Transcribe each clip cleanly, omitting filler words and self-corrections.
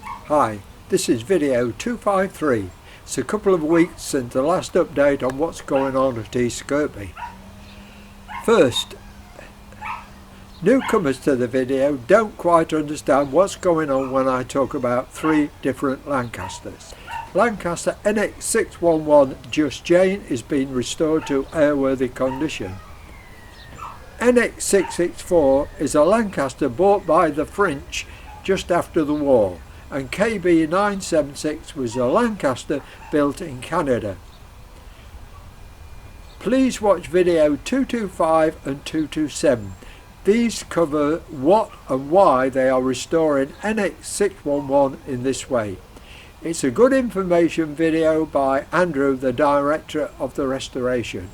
Hi, this is video 253. It's a couple of weeks since the last update on what's going on at East Kirkby. First, newcomers to the video don't quite understand what's going on when I talk about three different Lancasters. Lancaster NX611 Just Jane is being restored to airworthy condition. NX664 is a Lancaster bought by the French just after the war, and KB976 was a Lancaster built in Canada. Please watch video 225 and 227. These cover what and why they are restoring NX611 in this way. It's a good information video by Andrew, the director of the restoration.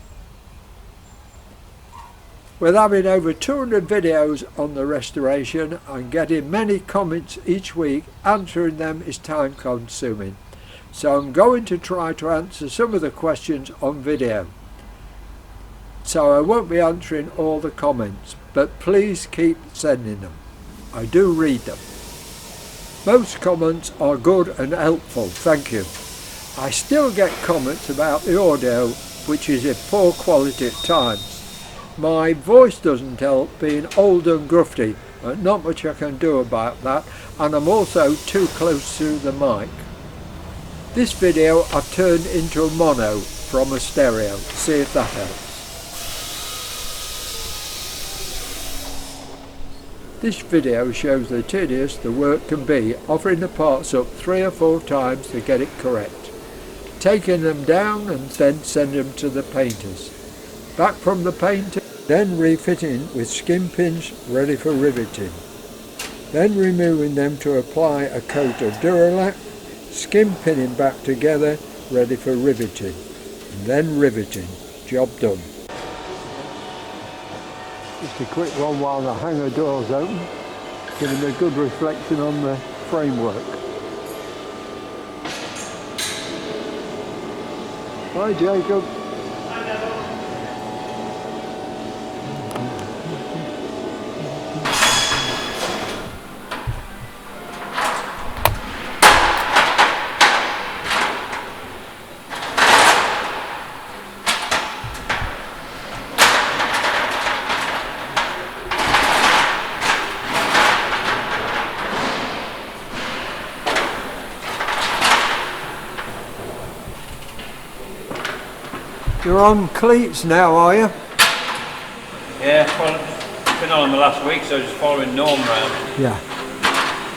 With having over 200 videos on the restoration and getting many comments each week, answering them is time consuming. So I'm going to try to answer some of the questions on video. So I won't be answering all the comments, but please keep sending them. I do read them. Most comments are good and helpful, thank you. I still get comments about the audio, which is in poor quality at times. My voice doesn't help, being old and grufty, but not much I can do about that, and I'm also too close to the mic. This video I've turned into a mono from a stereo, see if that helps. This video shows the tedious the work can be, offering the parts up 3 or 4 times to get it correct, taking them down and then send them to the painters. Back from the painter, then refitting with skin pins ready for riveting. Then removing them to apply a coat of Duralac, skin pinning back together ready for riveting, and then riveting. Job done. Just a quick one while the hangar door's open, giving a good reflection on the framework. Hi Jacob. You're on cleats now, are you? Yeah, well, I've been on them the last week, so just following Norm round. Yeah.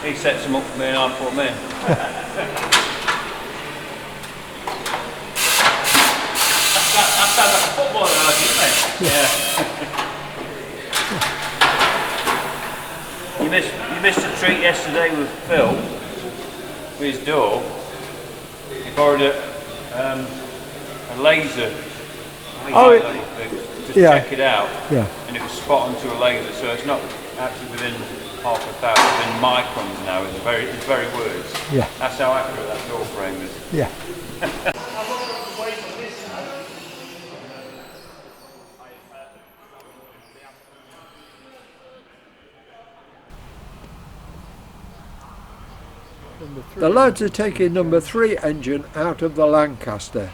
He sets them up for me and I put them in. that sounds like a footballer now, doesn't it? Yeah. You missed a treat yesterday with Phil, with his door. He borrowed a laser. Just check it out, and it was spot onto a laser, so it's not actually within half a thousand, within microns now. It's very words. Yeah. That's how accurate that door frame is. Yeah. The lads are taking number 3 engine out of the Lancaster.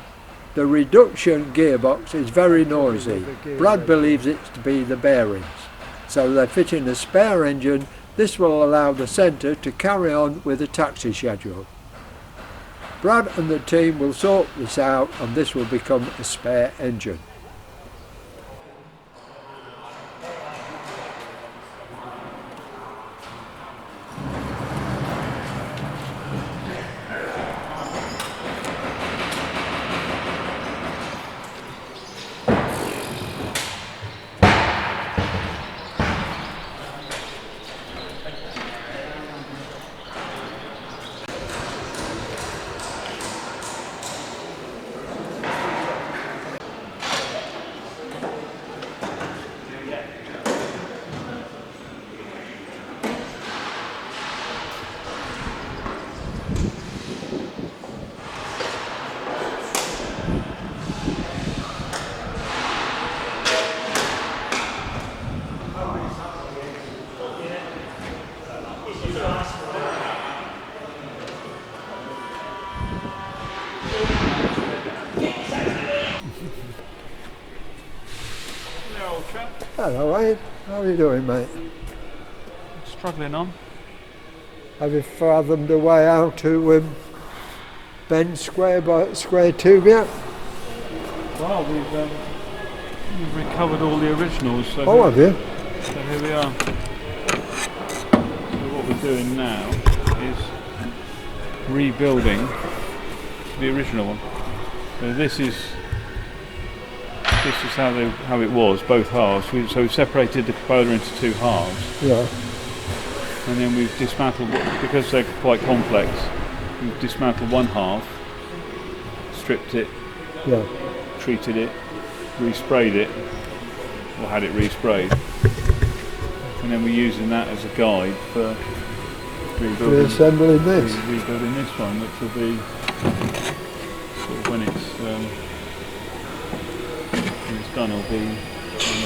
The reduction gearbox is very noisy. Brad believes it to be the bearings. So they're fitting a spare engine. This will allow the centre to carry on with the taxi schedule. Brad and the team will sort this out and this will become a spare engine. Hello, Wayne. How are you doing, mate? Struggling on. Have you fathomed a way out to bend square by square tube yet? Well, we've recovered all the originals. So Oh, have you? So here we are. So what we're doing now is rebuilding the original one. So this is how it was, both halves. So we've separated the Corolla into two halves. Yeah. And then we've dismantled, because they're quite complex, we've dismantled one half, stripped it, Yeah. treated it, resprayed it, or had it resprayed. And then we're using that as a guide for Reassembling this. Rebuilding this one, which will be sort of when it's done, it'll be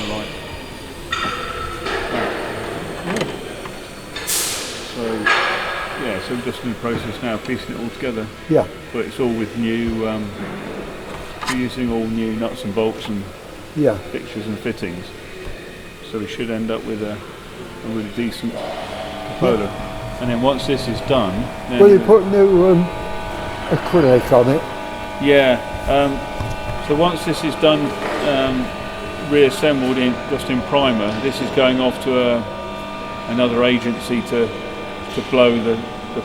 like that. So yeah, so we're just in the process now, piecing it all together. Yeah. But it's all with new, we're using all new nuts and bolts and fixtures and fittings. So we should end up with a really decent Corolla. And then once this is done, then will you put new acrylic on it? Yeah. So once this is done, reassembled just in primer, this is going off to another agency to blow the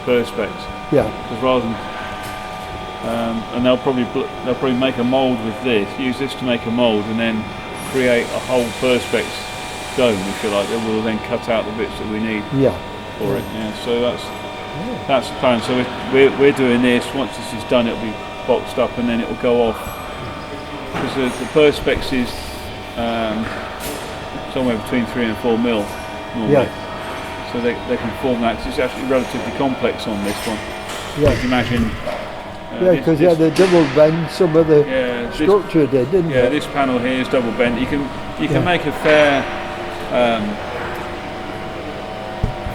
perspex. Yeah. Because rather than and they'll probably make a mould with this, use this to make a mould, and then create a whole perspex dome, if you like. They will then cut out the bits that we need for it. Yeah. So that's the plan. So we're doing this. Once this is done, it'll be boxed up, and then it will go off. Because the perspex is somewhere between 3 and 4 mil normally. Yeah. So they can form that. 'Cause it's actually relatively complex on this one. Yeah. You can imagine. Because you had a double bend, some of the structure did, didn't it? Yeah, this panel here is double bent. You can make a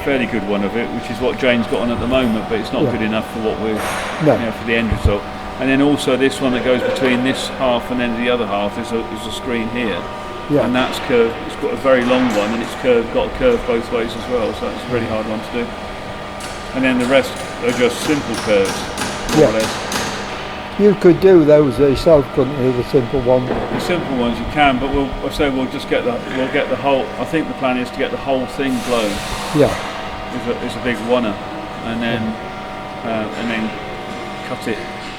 fairly good one of it, which is what Jane's got on at the moment, but it's not good enough for what we're for the end result. And then also this one that goes between this half and then the other half is a screen here. Yeah. And that's curved. It's got a very long one, and it's curved. Got a curve both ways as well. So that's a really hard one to do. And then the rest are just simple curves, more or less. You could do those yourself, couldn't you? The simple one. The simple ones you can, but we'll just get the whole. I think the plan is to get the whole thing blown. Yeah. It's a big oneer, and then cut it.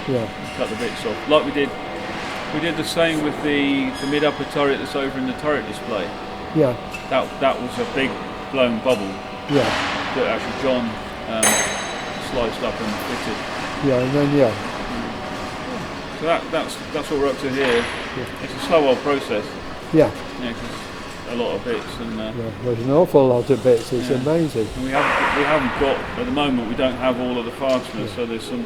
Yeah. Cut the bits off, like we did. We did the same with the mid-upper turret that's over in the turret display. Yeah. That was a big blown bubble. Yeah. That actually John sliced up and fitted. Yeah, and then So that's what we're up to here. Yeah. It's a slow old process. Yeah. Yeah, 'cause a lot of bits and. There's an awful lot of bits. It's amazing. And we haven't got at the moment. We don't have all of the fasteners, so there's some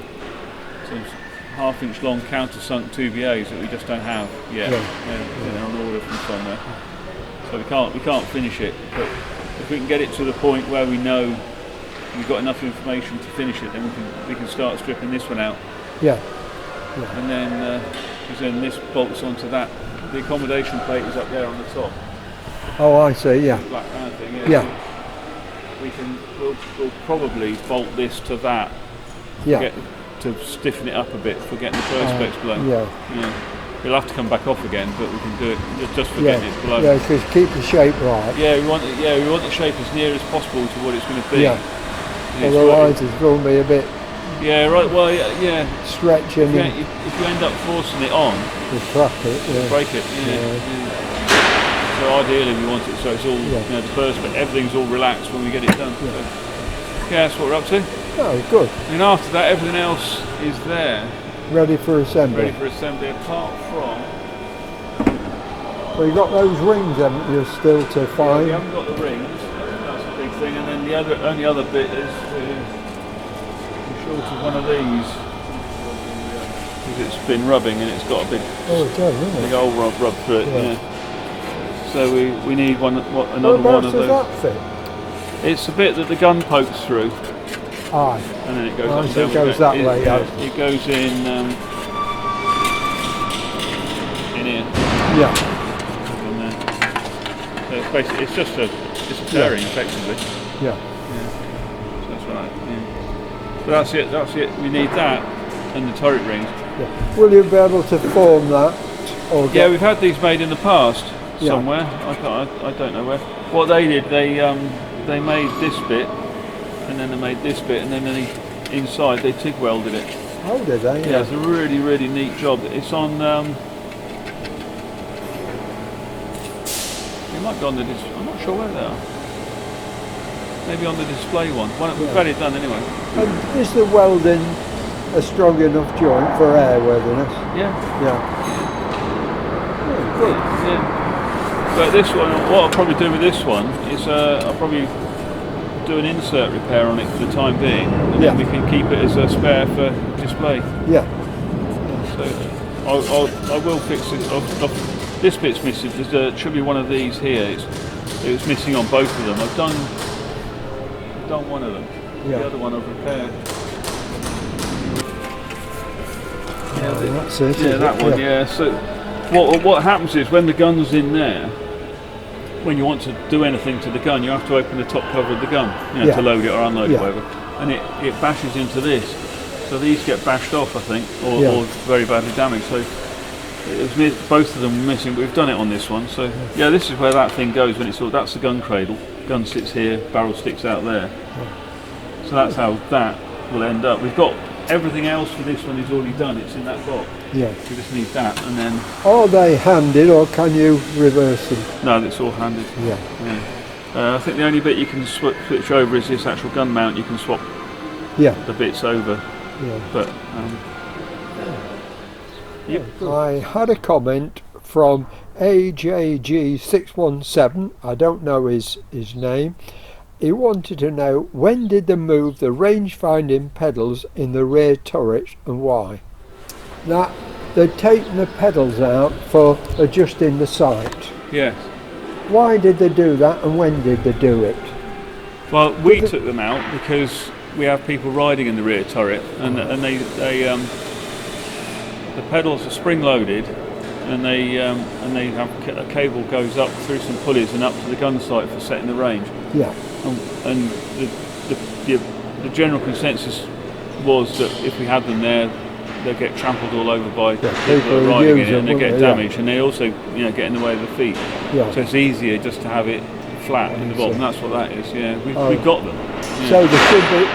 half-inch long countersunk 2BAs that we just don't have yet. They're on order from somewhere, so we can't finish it. But if we can get it to the point where we know we've got enough information to finish it, then we can start stripping this one out. Yeah. And then because then this bolts onto that. The accommodation plate is up there on the top. Oh, I see. Yeah. The black round thing. Yeah. We'll probably bolt this to that. Yeah. To stiffen it up a bit for getting the perspex blown. Yeah. We'll have to come back off again, but we can do it just for getting it blown. Yeah, because keep the shape right. Yeah, we want the shape as near as possible to what it's going to be. Yeah. Otherwise, it's going to be a bit. Yeah. Right. Well. Yeah. Stretching. If you end up forcing it on, you crack it. Yeah. Break it. Yeah. So ideally, we want it so it's all the perspex, everything's all relaxed when we get it done. Yeah. So, that's what we're up to. Oh, good. And after that, everything else is there. Ready for assembly. Ready for assembly, apart from. Well, you got those rings, haven't you, still to find? Yeah, we haven't got the rings. That's a big thing. And then the only other bit is short of one of these. Because it's been rubbing and it's got a big, big old rub through it. Yeah. So we need another one of those. Does that fit? It's the bit that the gun pokes through. Aye. And then it goes up so it goes that way. It goes in here. Yeah. And then, so basically it's just a fairing effectively. Yeah. So that's right. Yeah. So that's it. We need that and the turret rings. Yeah. Will you be able to form that? Or Yeah, we've had these made in the past somewhere. I don't know where. What they did, they made this bit, and then they made this bit, and then inside they TIG welded it. Oh, did they? Yeah, it's a really neat job. It's on. It might be on the. I'm not sure where they are. Maybe on the display one. We've had it done anyway. And is the welding a strong enough joint for airworthiness? Yeah. Yeah. Oh, good. Yeah. But this one, what I'll probably do with this one is I'll probably do an insert repair on it for the time being, and then we can keep it as a spare for display. Yeah. So I will fix it. This bit's missing. There should be one of these here. It was missing on both of them. I've done one of them. Yeah. The other one I've repaired. That's it. Yeah, that one. Yeah. So what happens is when the gun's in there, when you want to do anything to the gun, you have to open the top cover of the gun, to load it or unload it, whatever, and it bashes into this. So these get bashed off, I think, or very badly damaged. So both of them were missing, but we've done it on this one. So yeah, this is where that thing goes when it's all. That's the gun cradle. Gun sits here, barrel sticks out there. So that's how that will end up. We've got everything else for this one is already done. It's in that box. Yeah. We just need that, and then. Are they handed, or can you reverse them? No, it's all handed. Yeah. I think the only bit you can switch over is this actual gun mount. You can swap the bits over. Yeah. But I had a comment from AJG617. I don't know his name. He wanted to know, when did they move the range-finding pedals in the rear turret and why? That they'd taken the pedals out for adjusting the sight. yes. Why did they do that, and when did they do it? Well, we took them out because we have people riding in the rear turret, and they the pedals are spring-loaded, and they have a cable goes up through some pulleys and up to the gun sight for setting the range. Yeah. And the general consensus was that if we had them there, they'll get trampled all over by people that are riding in it, and they get damaged, and they also get in the way of the feet. Yeah. So it's easier just to have it flat in the bottom. That's what that is. Yeah, we've got them. Yeah. So they should be.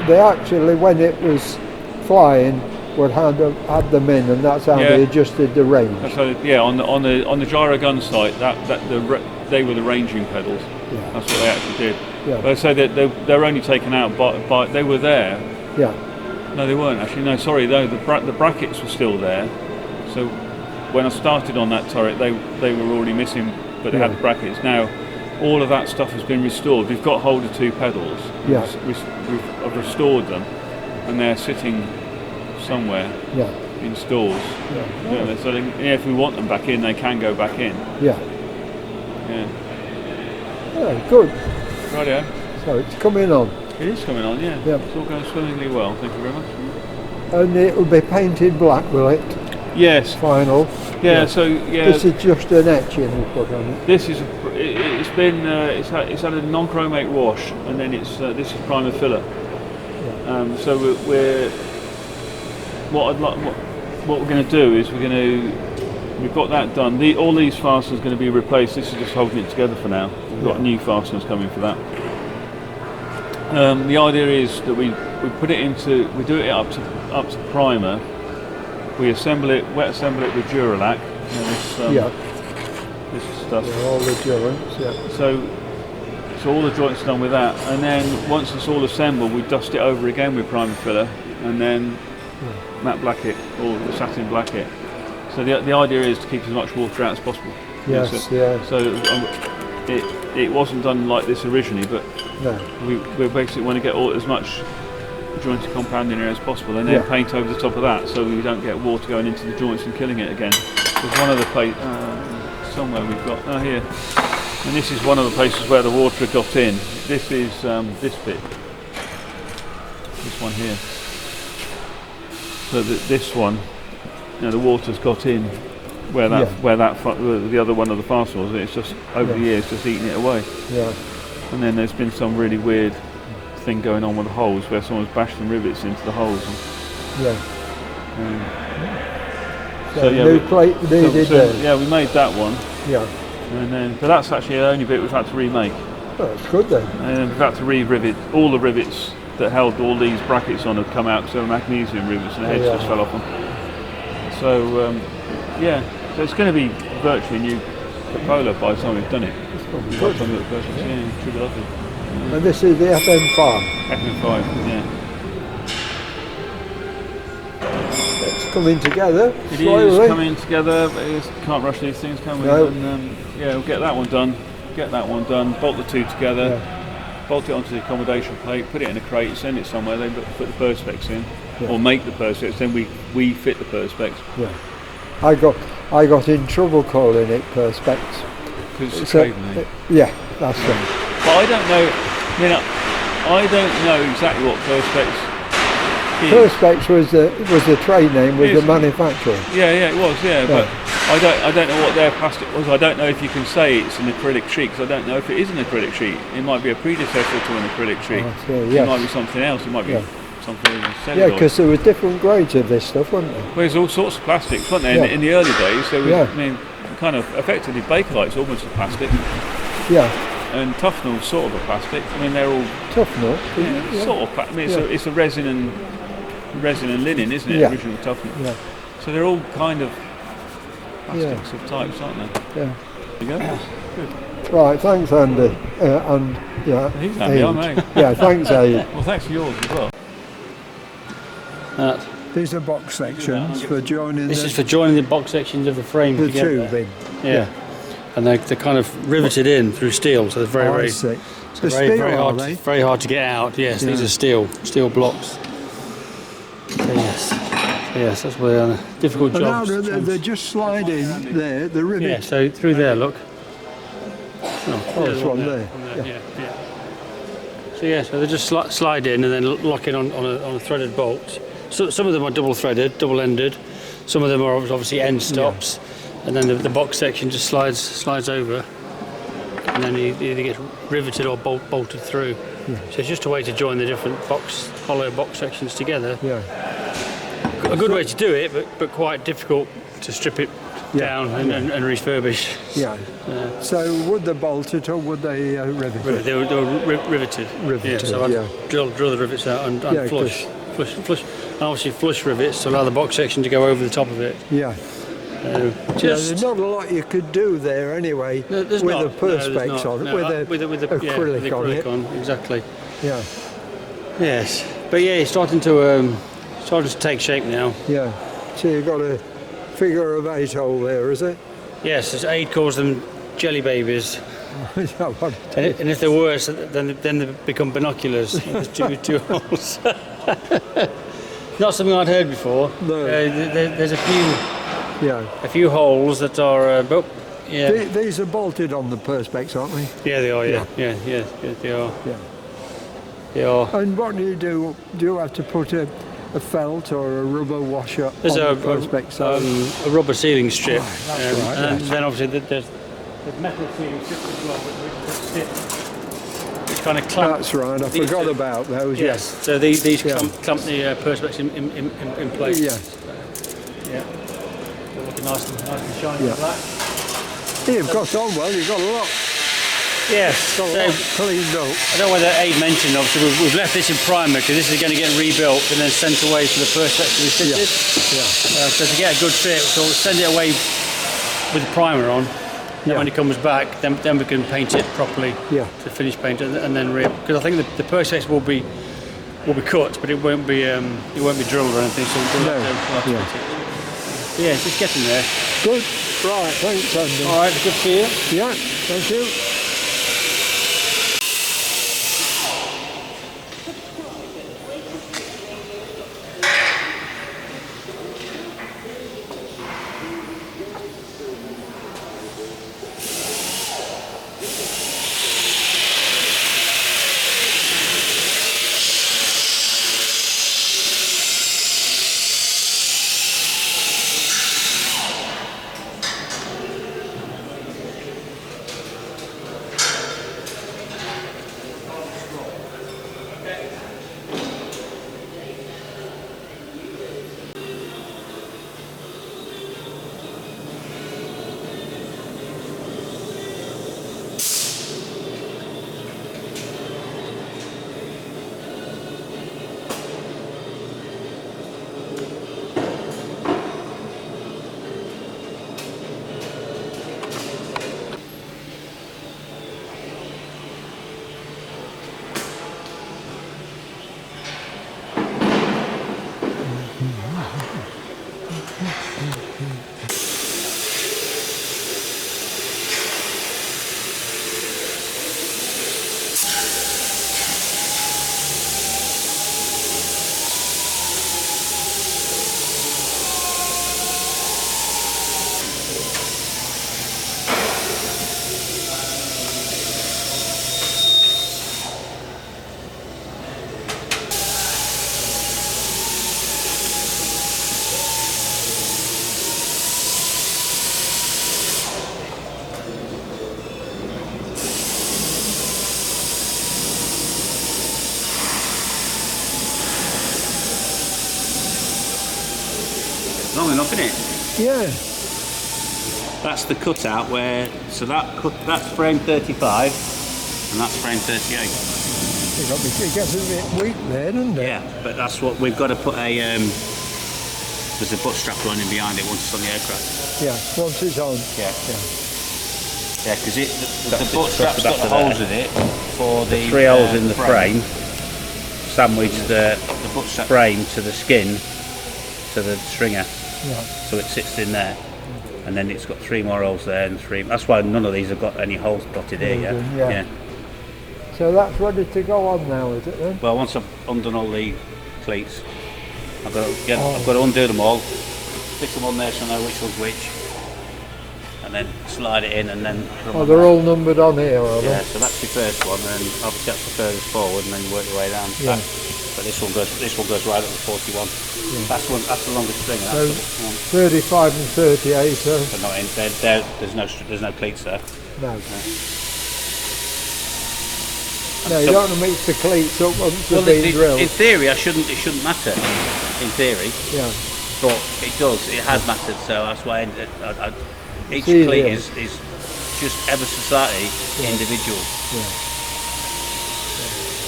They actually, when it was flying, would have them in, and that's how they adjusted the range. That's how, on the gyro gun sight, they were the ranging pedals. Yeah. That's what they actually did. Yeah. But I say that they're only taken out by they were there. Yeah. No, they weren't actually. No, sorry. Though the brackets were still there. So when I started on that turret, they were already missing, but they had the brackets. Now all of that stuff has been restored. We've got hold of two pedals. Yeah. I've restored them, and they're sitting somewhere in stores. Yeah. So if we want them back in, they can go back in. Yeah. Yeah. Yeah, good. Rightio. So it's coming on. It is coming on, yeah. It's all going swimmingly well, thank you very much. And it will be painted black, will it? Yes. Final. Yeah. This is just an etching we put on it. This is it's had a non-chromate wash, and then this is primer filler. Yeah. So what we're going to do is we've got that done. All these fasteners are going to be replaced. This is just holding it together for now. We've got new fasteners coming for that. The idea is that we put it into, we do it up to primer. We assemble it, wet assemble it with Duralac. This stuff. All the joints. So all the joints are done with that, and then once it's all assembled, we dust it over again with primer filler, and then matte black it or satin black it. So the idea is to keep as much water out as possible. Yes. So it wasn't done like this originally, but we basically want to get as much jointed compound in here as possible, and then paint over the top of that, so we don't get water going into the joints and killing it again. There's one other place somewhere we've got here, and this is one of the places where the water had got in. This is this bit, this one here. So this one, the water's got in where the other one of the fasteners was. It's just over the years just eating it away. Yeah. And then there's been some really weird thing going on with the holes where someone's bashed some rivets into the holes. So new plate needed there. Yeah, we made that one. Yeah. And then, but that's actually the only bit we've had to remake. Oh, that's good then. And we've had to re-rivet all the rivets that held all these brackets on have come out because they were magnesium rivets and the heads just fell off them. So so it's going to be virtually a new Polo by the time we've done it. It's probably good. Yeah, should be lovely. And this is the FM5. FM5, yeah. It's coming together. It slowly. is coming together, but you can't rush these things, can we? No. And, we'll get that one done, bolt the two together, bolt it onto the accommodation plate, put it in a crate, send it somewhere, then put the perspex in, or make the perspex, then we fit the perspex. Yeah. I got in trouble calling it perspex. Because it's a trade name. Yeah, that's right. But I don't know exactly what perspex is. Perspex was the trade name with the manufacturer. Yeah, it was, but I don't know what their plastic was. I don't know if you can say it's an acrylic sheet, because I don't know if it is an acrylic sheet. It might be a predecessor to an acrylic sheet. It might be something else. It might be something celluloid. Yeah, because there were different grades of this stuff, weren't there? Well, there's all sorts of plastics, weren't there? In the early days, there was, kind of effectively Bakelite's almost a plastic. Yeah. And Tufnell's sort of a plastic. I mean, they're all Tufnell. Sort of. I mean, it's a resin and linen, isn't it? Original Tufnell. Yeah. So they're all kind of plastics of types, aren't they? Yeah. There you go. Good. Right, thanks, Andy. He's Andy, I'm Aid. Yeah, thanks, Aid. Well, thanks for yours as well. These are box sections for joining. This is for joining the box sections of the frame together. The tube in. Yeah. And they're kind of riveted in through steel, so they're very very hard to get out. Yes, these are steel blocks. So yes, that's where they are. Difficult jobs. Now they're just sliding there, the rivet. Yeah, so through there, look. There's one there. So they just slide in and then lock in on a threaded bolt. So some of them are double threaded, double ended. Some of them are obviously end stops. And then the box section just slides over, and then it either gets riveted or bolted through. So it's just a way to join the different hollow box sections together. A good way to do it, but quite difficult to strip it down and refurbish. So would they bolt it or would they rivet it? They were riveted. So I'd drill the rivets out and flush. And obviously flush rivets to allow the box section to go over the top of it. There's not a lot you could do there anyway with a perspex on it, with acrylic on it. Exactly. Yes. But it's starting to take shape now. So you've got a figure of 8 hole there, is it? Yes, as Aid calls them, jelly babies. And if they're worse, then they become binoculars. There's two holes. Not something I'd heard before. No. There's a few holes that are. These are bolted on the perspex, aren't they? Yeah, they are. Yeah, they are. They are. And what do you do? Do you have to put a felt or a rubber washer on the perspex? A rubber sealing strip. That's right. And then obviously there's metal sealing strips as well, which kind of clamp. That's right. I forgot about those. Yes. So these clamp the perspex in place. Looking nice and shiny black. You've got on well. You've got a lot. Yes. So cleaned up. I don't know whether Aid mentioned. Obviously, we've left this in primer because this is going to get rebuilt and then sent away for the perspex to be fitted. So to get a good fit, so we'll send it away with the primer on. Then when it comes back, then we can paint it properly to finish paint and then because I think the perspex will be cut, but it won't be drilled or anything. So we'll have to fit it. It's just getting there. Good. Right. Thanks, Andy. All right. Good to see you. Yeah. Thank you. long enough, isn't it? Yeah. That's the cutout where, so that's frame 35 and that's frame 38. It gets a bit weak there, doesn't it? Yeah, but that's what we've got to put a, there's a butt strap running behind it once it's on the aircraft. Yeah, once it's on. Yeah. Yeah, because the butt strap's got the holes in it for the 3 holes in the frame. Sandwich the butt strap frame to the skin, to the stringer. Yeah. So it sits in there. And then it's got 3 more holes there and 3. That's why none of these have got any holes dotted here yet. Yeah. So that's ready to go on now, is it then? Well, once I've undone all the cleats, I've got to undo them all, stick them on there so I know which one's which, and then slide it in and then. Oh, they're all numbered on here, are they? Yeah. So that's your first one, and obviously that's the furthest forward, and then you work your way down. Yeah. But this one goes right up to 41. Yeah. That's the longest string. So 35 and 38. So. But not in there's no cleats there. No. No, you don't want to mix the cleats up once they've been drilled. In theory, it shouldn't matter. In theory. Yeah. But it does. It has mattered. So that's why each cleat is just ever so slightly individual. Yeah.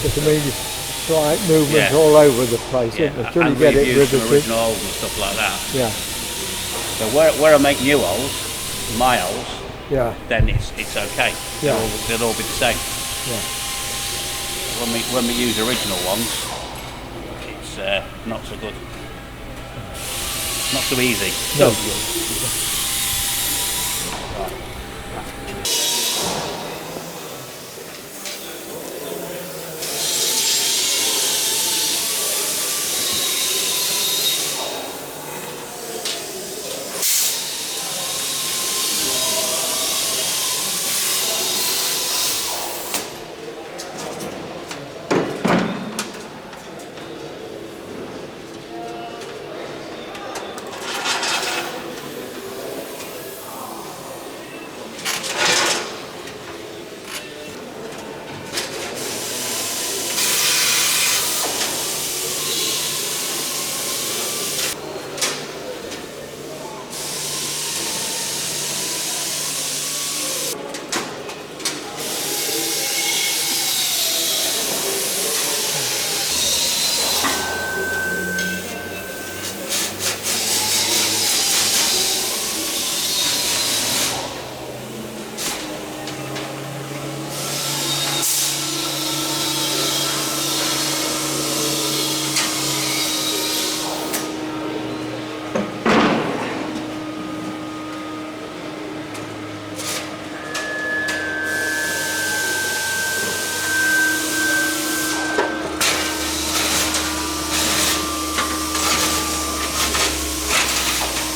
Because I mean, it's like movements all over the place, isn't it? Until you get it riveted. Original holes and stuff like that. Yeah. So where I make new holes, my holes, then it's okay. Yeah. They'll all be the same. Yeah. When we use original ones, it's not so good. Not so easy. No.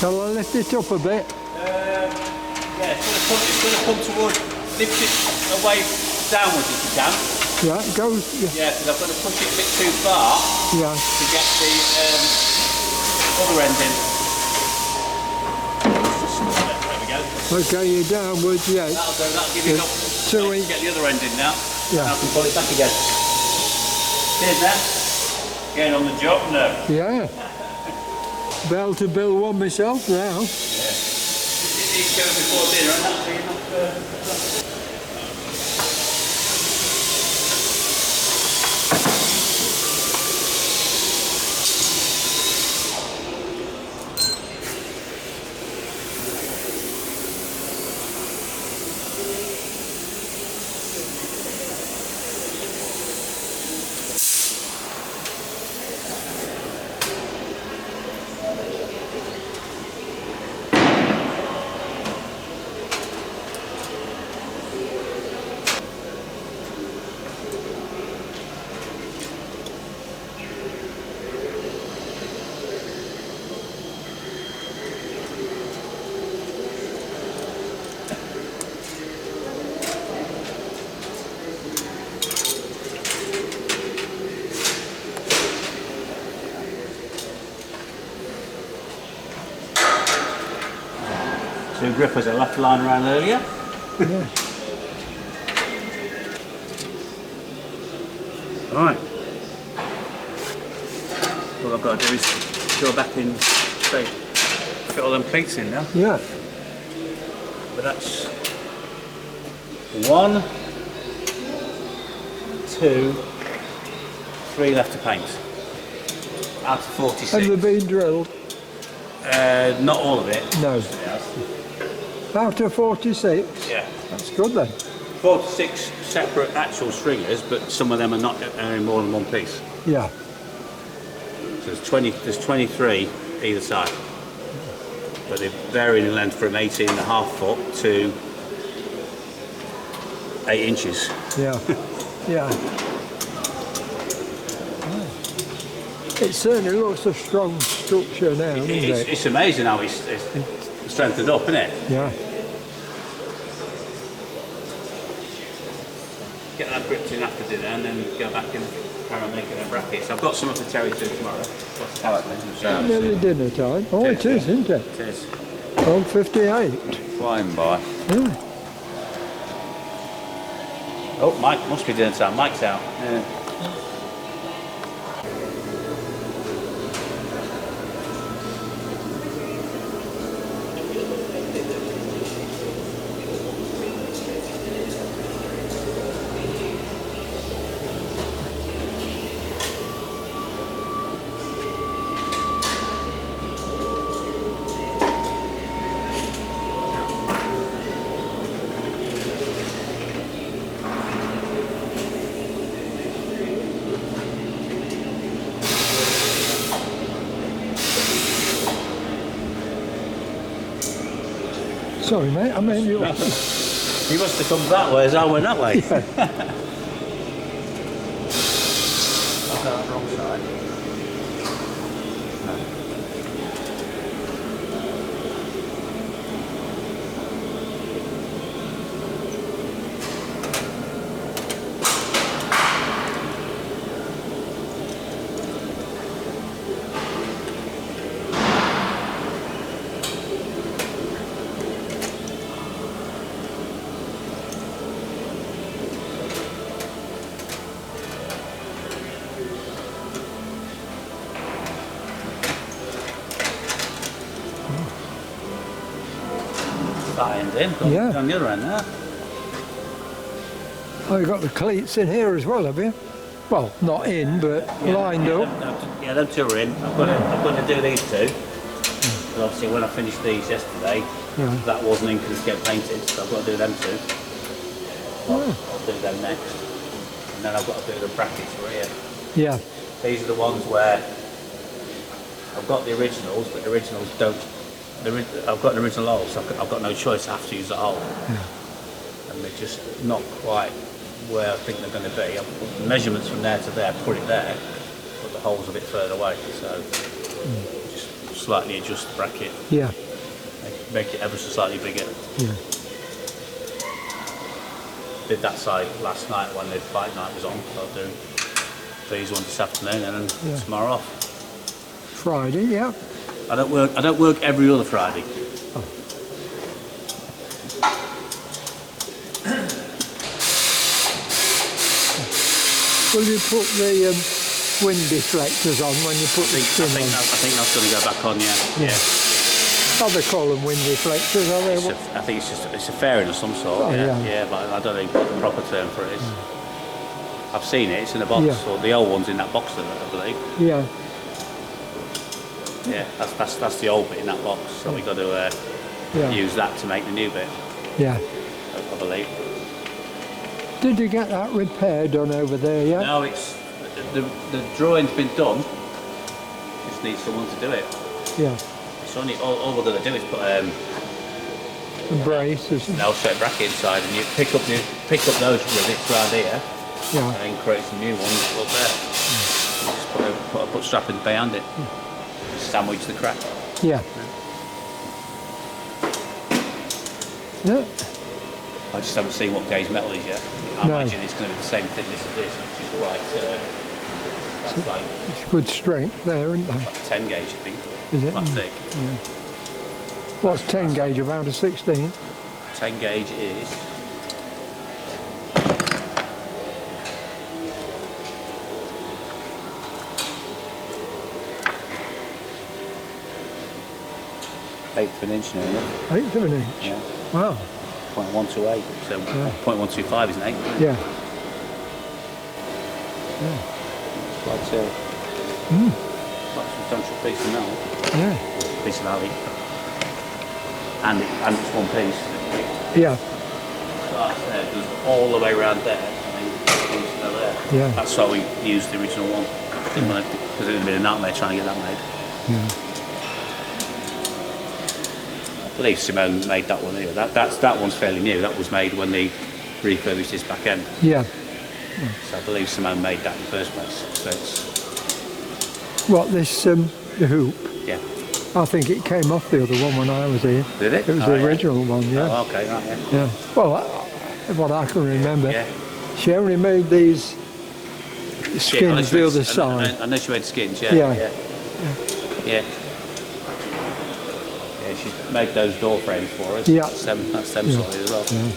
Shall I lift it up a bit? Yeah, it's going to come towards, lift it away downwards if you can. Yeah, it goes. Yeah, because I've got to push it a bit too far to get the other end in. There we go. Okay, you're downwards, yeah. That'll give you enough to get the other end in now. Yeah. Now I can pull it back again. Cheers now. Getting on the job now. Yeah. Be able to build one myself now. Yeah. It needs to go before dinner and that'll be enough. Two grippers I left lying around earlier. Yeah. Right. All I've got to do is go back in straight. fit all them pleats in now. Yeah. But that's 1, 2, 3 left to paint. Out of 46. Have they been drilled? Not all of it. No. Out of 46? Yeah. That's good then. 46 separate actual stringers, but some of them are not more than one piece. Yeah. So there's 23 either side. But they vary in length from 18.5 foot to 8 inches. Yeah. Yeah. It certainly looks a strong structure now, doesn't it? It's amazing how it's strengthened up, isn't it? Yeah. Get that gripped in after dinner and then go back and carry on making them brackets. I've got some for Terry too tomorrow. Nearly dinner time. Oh, it is, isn't it? It is. 12:58. Flying by. Yeah. Oh, Mike, must be dinner time. Mike's out. Yeah. Sorry, mate. I mean you. He must have come that way as I went that way. Wrong side. That end in, Yeah. on the other end there. Oh, you've got the cleats in here as well, have you? Well, not in, but lined up. Yeah, them two are in. I'm going to do these two. Because obviously when I finished these yesterday, that wasn't in because it's getting painted, so I've got to do them two. I'll do them next. And then I've got to do the brackets for here. Yeah. These are the ones where I've got the originals, but the originals don't. I've got an original hole, so I've got no choice. I have to use the hole. And they're just not quite where I think they're going to be. I've put the measurements from there to there, put it there, but the hole's a bit further away, so just slightly adjust the bracket. Yeah. Make it ever so slightly bigger. Yeah. Did that side last night when the fight night was on. So I'll do these ones this afternoon and then tomorrow off. Friday, yeah. I don't work every other Friday. Will you put the wind deflectors on when you put the skin on? I think that's going to go back on, yeah. Oh, they call them wind deflectors, are they? I think it's a fairing of some sort. Oh, yeah. Yeah, but I don't know what the proper term for it is. I've seen it. It's in a box, or the old one's in that box, I believe. Yeah. Yeah, that's the old bit in that box. So we've got to use that to make the new bit. Yeah. I believe. Did you get that repair done over there yet? No, it's the drawing's been done. Just need someone to do it. Yeah. It's only all we're going to do is put A brace or something? an L-shaped bracket inside, and you pick up those rivets around here, and then create some new ones up there. Just put a strap in behind it. Sandwich the crack. Yeah. Yeah. I just haven't seen what gauge metal is yet. I imagine it's going to be the same thickness as this, which is quite. That's like It's good strength there, isn't there? 10 gauge, I think. Is it? Quite thick. Yeah. What's 10 gauge? About a 16? 10 gauge is. 1/8 of an inch nearly. 1/8 of an inch? Yeah. Wow. 0.128, so 0.125 is an 8. Yeah. Quite quite a substantial piece of metal. Yeah. Piece of alley. And it's one piece. Yeah. So that's there, it goes all the way around there, and then it's still there. Yeah. That's why we used the original one. Because it would have been a nightmare trying to get that made. Yeah. I believe Simone made that one here. That one's fairly new. That was made when they refurbished this back end. Yeah. So I believe Simone made that in the first place. So it's, What, this, the hoop? yeah. I think it came off the other one when I was here. Did it? It was the original one, yeah. Oh, okay, right, yeah. Yeah. Well, what I can remember, Yeah. she only made these skins the other side. I know she made skins, yeah. Yeah. Yeah, she made those door frames for us. Yeah. That's them solid as well. Yeah.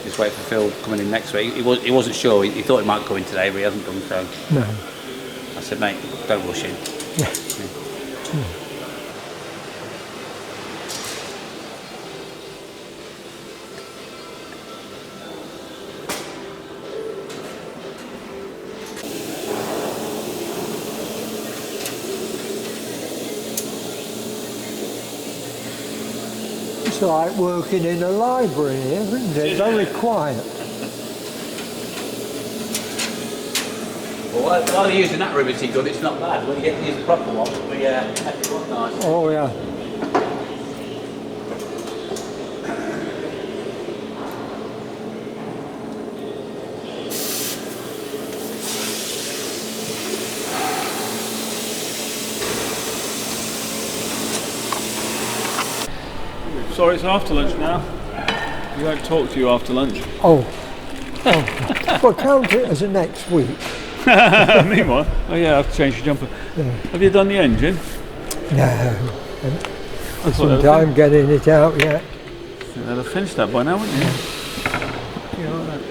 Just wait for Phil coming in next week. He wasn't sure. He thought he might go in today, but he hasn't done so. No. I said, mate, don't rush in. Yeah. It's like working in a library here, isn't it? Very quiet. Well, while you're using that riveting gun, it's not bad. When you get to use the proper one, we make it look nice. Oh yeah. Sorry, it's after lunch now. We won't talk to you after lunch. Oh. Well, count it as a next week. Meanwhile, oh yeah, I have to change your jumper. Yeah. Have you done the engine? No. I Some time getting it out yet. They'd have finished that by now, wouldn't you? Yeah, like that.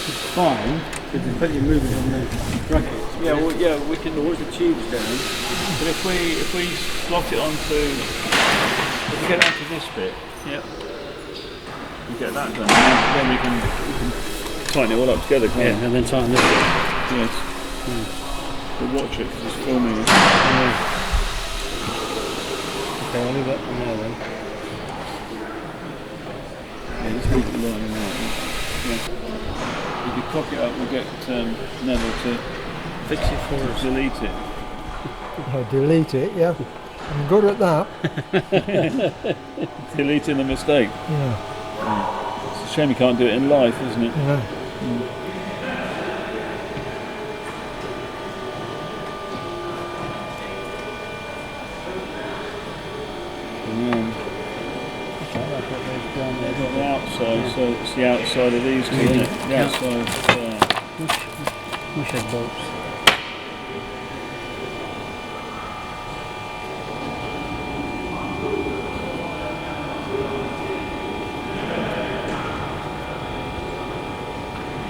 It's fine, because there's plenty of movement on the brackets. Yeah, well, yeah, we can always the tubes down. But if we slot it onto, if we get onto this bit, yeah, we get that done. Then we can tighten it all up together. Can't we? Yeah, and then tighten this bit. Yes. We'll watch it because it's filming. Yeah. Okay, I'll leave that on there then. Yeah, just leave it lying like that. Yeah. If you cock it up, we'll get Neville to Fix it for us. delete it. I'll delete it, yeah. I'm good at that. Deleting the mistake. Yeah. It's a shame you can't do it in life, isn't it? Yeah. The outside, so it's the outside of these two, isn't it? The outside. Mush head bolts.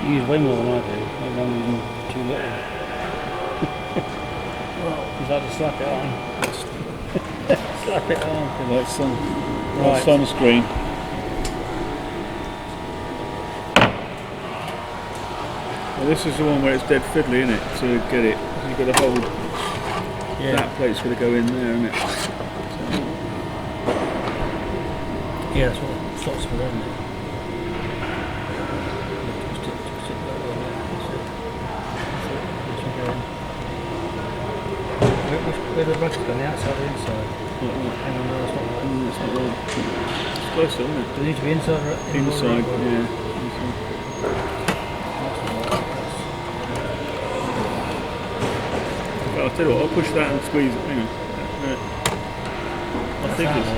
You use way more than I do. Maybe I'm using too little. Well, you have to slap it on. Slap it on. Like Right. sunscreen. Well, this is the one where it's dead fiddly, isn't it? To get it, you've got to hold. Yeah. That plate's got to go in there, isn't it? Yeah, that's what slots for, isn't it? Twist it that way, yeah. That's it. Where the brackets go, on the outside or the inside? Hang on, no, it's not right. It's not right. It's closer, isn't it? Does it need to be inside or Inside, or- yeah. Well, I'll tell you what, I'll push that and squeeze it. Hang on. I think it's. No,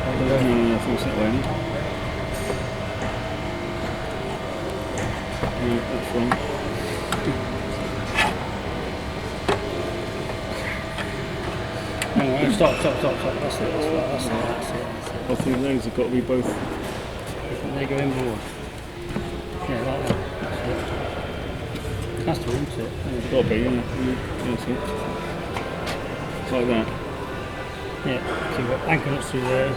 I think it's that way, isn't it? No, that's wrong. Hang on, stop. That's it. I think those have got to be both. They go inboard. Yeah, like that. That's it. Has to, isn't it? It's got to be, yeah. That's it. Like that. Yeah, so you've got anchor nuts through there.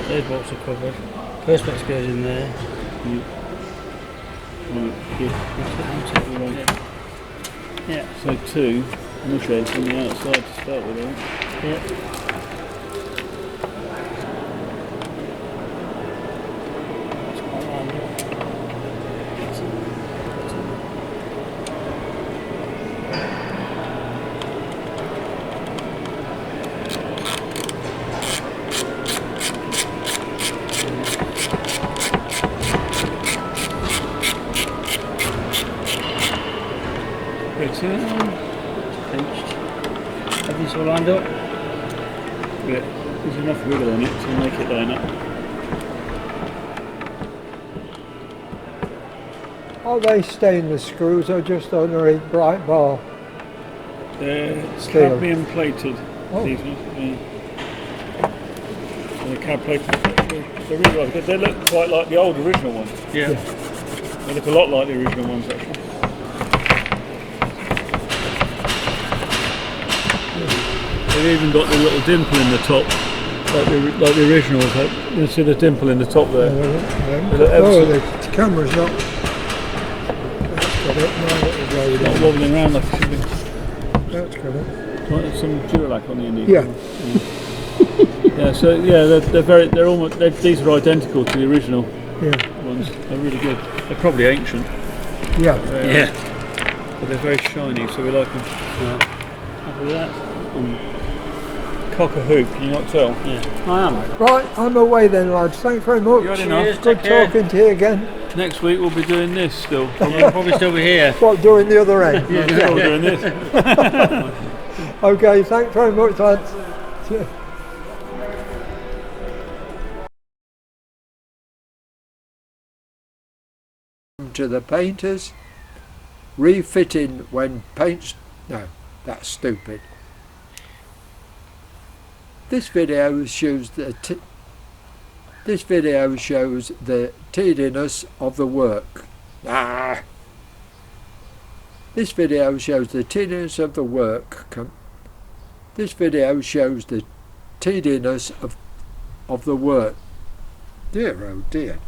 Those bolts are covered. Perspex goes in there. Yeah. So 2 mushheads on the outside to start with, right? Yeah. Pinched. Everything's all lined up. Yeah, there's enough wiggle on it to make it line up. Are they stainless screws or just ordinary bright bar? They're Steel. cadmium plated, Oh. these ones. Yeah. So they're cad plated. They're really like, they look quite like the old original ones. Yeah. They look a lot like the original ones actually. They've even got the little dimple in the top, like the originals. You see the dimple in the top there. Oh, the camera's not. That's got it. No, it'll go with Not it. wobbling around like it should be. That's got it. Like some Duralac on the end. Yeah. Yeah. So yeah, they're almost these are identical to the original Yeah. ones. They're really good. They're probably ancient. Yeah. Yeah. But they're very shiny, so we like them. Happy with that? Cock a hoop, can you not tell? Yeah. I am. Right, I'm away then, lads. Thanks very much. You had enough? Cheers, Good take care. talking to you again. Next week we'll be doing this still. We'll probably still be here. What, doing the other end? We're still doing this. Okay, thanks very much, lads. To the painters, refitting when paints. No, that's stupid. This video shows the tediness of the work. This video shows the tediness of the work. This video shows the tediness of the work. Dear oh dear.